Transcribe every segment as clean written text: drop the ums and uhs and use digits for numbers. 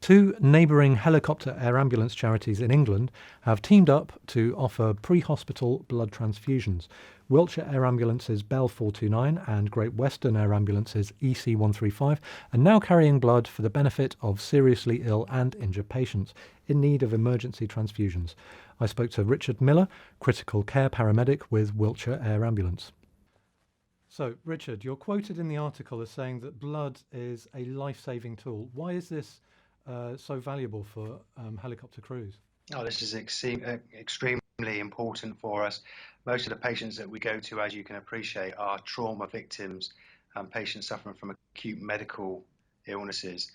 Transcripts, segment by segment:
Two neighbouring helicopter air ambulance charities in England have teamed up to offer pre-hospital blood transfusions. Wiltshire Air Ambulance's Bell 429 and Great Western Air Ambulance's EC 135 are now carrying blood for the benefit of seriously ill and injured patients in need of emergency transfusions. I spoke to Richard Miller, critical care paramedic with Wiltshire Air Ambulance. So, Richard, you're quoted in the article as saying that blood is a life-saving tool. Why is this so valuable for helicopter crews? Oh, this is extremely important for us. Most of the patients that we go to, as you can appreciate, are trauma victims and patients suffering from acute medical illnesses.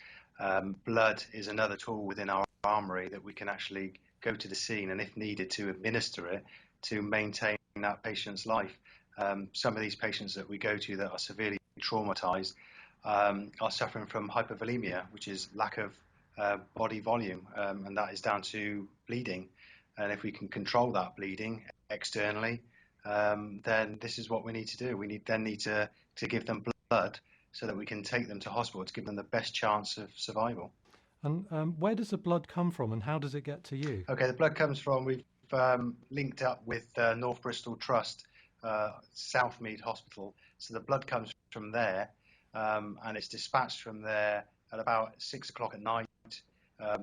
Blood is another tool within our armoury that we can actually go to the scene and, if needed, to administer it to maintain that patient's life. Some of these patients that we go to that are severely traumatised are suffering from hypovolemia, which is lack of body volume, and that is down to bleeding. And if we can control that bleeding externally, then this is what we need to do. We need to give them blood so that we can take them to hospital to give them the best chance of survival. And where does the blood come from, and how does it get to you? Okay, the blood comes from, we've linked up with North Bristol Trust, Southmead Hospital. So the blood comes from there, and it's dispatched from there at about 6 o'clock at night.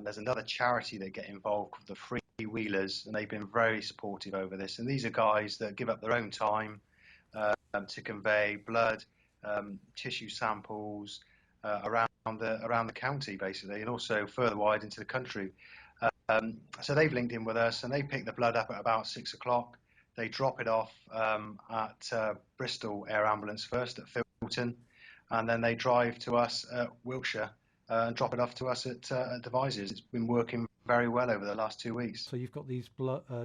There's another charity that get involved called the Freewheelers, and they've been very supportive over this. And these are guys that give up their own time to convey blood, tissue samples around the county, basically, and also further wide into the country. So they've linked in with us, and they pick the blood up at about 6 o'clock. They drop it off at Bristol Air Ambulance first at Filton, and then they drive to us at Wiltshire and drop it off to us at Devizes. It's been working very well over the last 2 weeks. So you've got these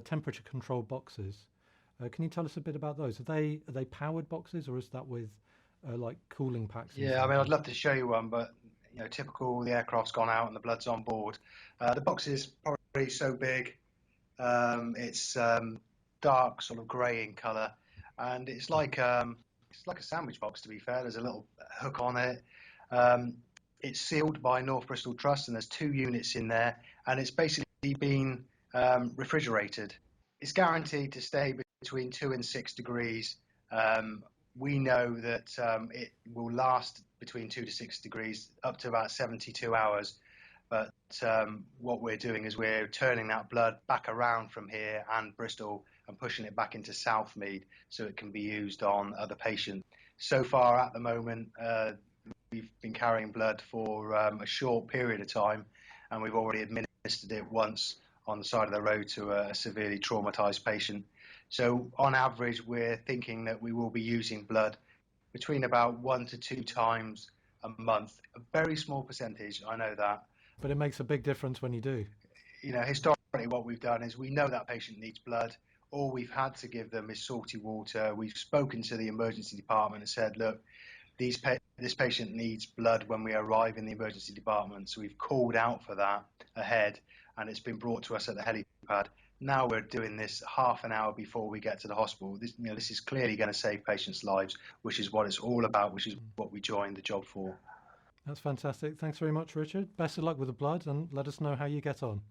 temperature controlled boxes. Can you tell us a bit about those? Are they powered boxes, or is that with like cooling packs? Yeah, I mean, I'd love to show you one, but typical, the aircraft's gone out and the blood's on board. The box is probably so big. It's dark, sort of grey in colour, and it's like a sandwich box. To be fair, there's a little hook on it. It's sealed by North Bristol Trust, and there's 2 units in there, and it's basically been refrigerated. It's guaranteed to stay between 2 and 6 degrees. We know that it will last between 2 to 6 degrees up to about 72 hours. But what we're doing is we're turning that blood back around from here and Bristol and pushing it back into Southmead so it can be used on other patients. So far at the moment, we've been carrying blood for a short period of time, and we've already administered it once on the side of the road to a severely traumatised patient. So on average, we're thinking that we will be using blood between about 1 to 2 times a month. A very small percentage, I know that. But it makes a big difference when you do. Historically, what we've done is we know that patient needs blood. All we've had to give them is salty water. We've spoken to the emergency department and said, look, this patient needs blood when we arrive in the emergency department. So we've called out for that ahead, and it's been brought to us at the helipad. Now we're doing this half an hour before we get to the hospital. This is clearly going to save patients' lives, which is what it's all about, which is what we joined the job for. That's fantastic. Thanks very much, Richard. Best of luck with the blood, and let us know how you get on.